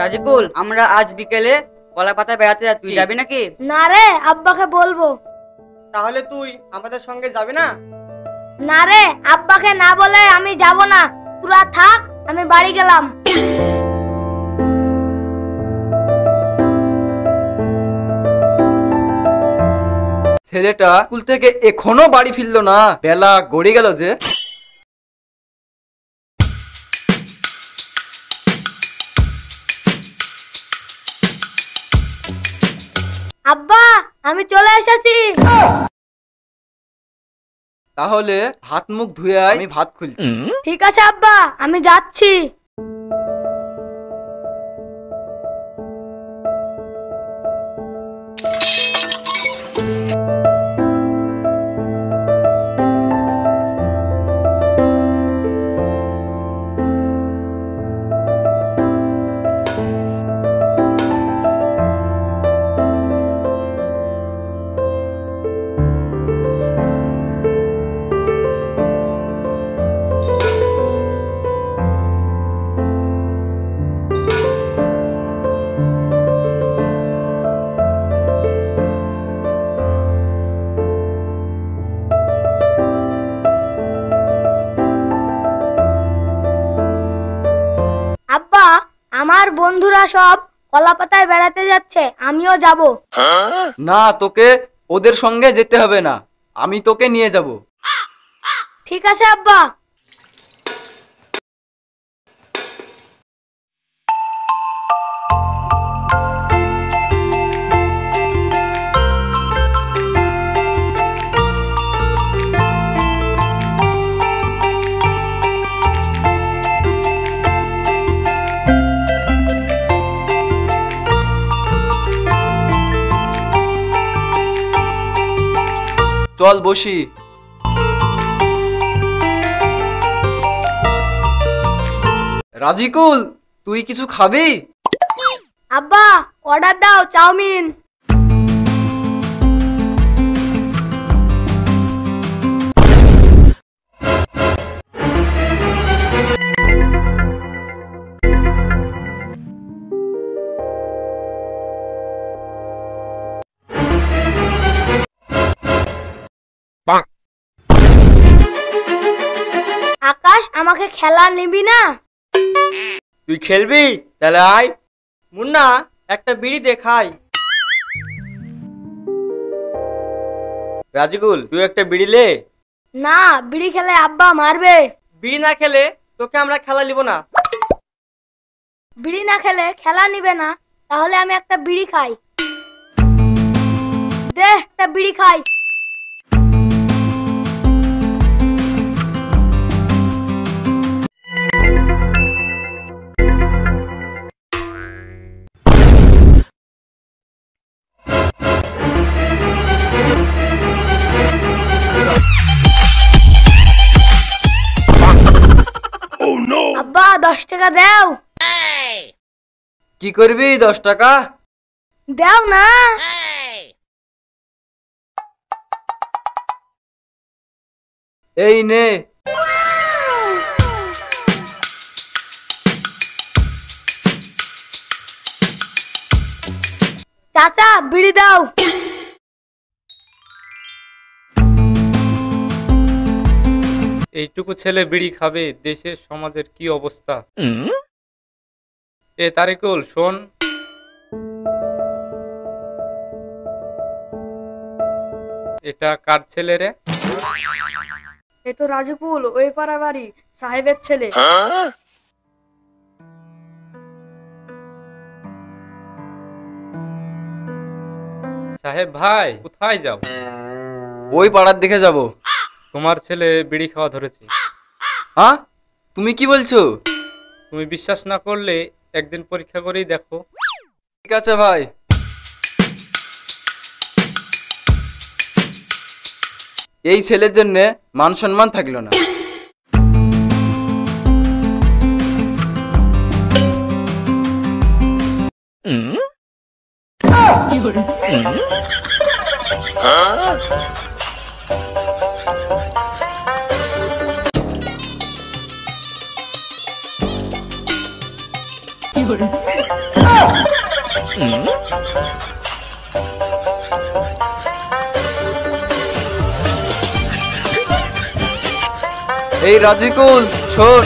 রাজিকুল, আমরা আজ বিকেলে কলা পাতা বেড়াতে যাচ্ছি, তুই যাবি নাকি? না রে, আব্বাকে বলবো। তাহলে তুই আমাদের সঙ্গে যাবি না? না রে, আব্বাকে না বলে আমি যাব না। তোরা থাক, আমি বাড়ি গেলাম। ছেলেটা স্কুল থেকে এখনো বাড়ি ফিরলো না, বেলা গড়িয়ে গেল যে। আব্বা, আমি চলে এসেছি। তাহলে হাত মুখ ধুয়ে আয়, আমি ভাত খুলছি। ঠিক আছে আব্বা, আমি যাচ্ছি। আব্বা, আমার বন্ধুরা সব কলাপাতায় বেড়াতে যাচ্ছে, আমিও যাব। না, তোকে ওদের সঙ্গে যেতে হবে না, আমি তোকে নিয়ে যাব। ঠিক আছে আব্বা। চল বসি। রাজিকুল, তুই কিছু খাবি? আব্বা, অর্ডার দাও চাউমিন। আকাশ, আমাকে খেলা নিবি না? তুই খেলবি? তাহলে আয়। মুন্না, একটা বিড়ি দেখাই। রাজিকুল, তুই একটা বিড়ি লে। না, বিড়ি খেলে আব্বা মারবে। বিড়ি না খেলে তোকে আমরা খেলা নিব না। বিড়ি না খেলে খেলা নিবে না? তাহলে আমি একটা বিড়ি খাই। দে, একটা বিড়ি খাই। আব্বা, 10 টাকা দাও। কি করবি 10 টাকা? দাও না। এই নে। চাচা, বিড়ি দাও। এইটুকু ছেলে বিড়ি খাবে, দেশের সমাজের কি অবস্থা। এ তারিকুল, শোন। এটা কার ছেলে রে? এ তো রাজিকুল, ওই পাড়া বাড়ি সাহেবের ছেলে। সাহেব ভাই, কোথায় যাও? ওই পাড়ার দিকে যাব। তোমার ছেলে বিড়ি খাওয়া ধরেছে। হ্যাঁ, তুমি কি বলছো? তুমি বিশ্বাস না করলে একদিন পরীক্ষা করেই দেখো। ঠিক আছে ভাই। এই ছেলের জন্য মান সম্মান থাকলো না। এই রাজিকুল শোন,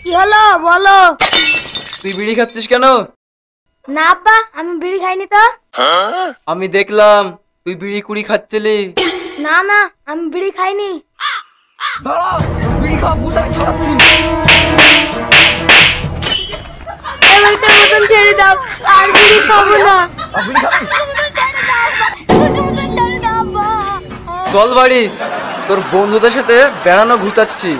কি হলো বলো? তুই বিড়ি খাচ্ছিস কেন? না আব্বা, আমি বিড়ি খাইনি তো। আমি দেখলাম তুই বিড়ি কুড়ি খাচ্ছিলি। না না, আমি বিড়ি খাইনি। এবারটা মতন ছেড়ে দাও, আর বিড়ি খাবো না। চল বাড়ি, তোর বন্ধুদের সাথে বেড়ানো ঘুচাচ্ছি।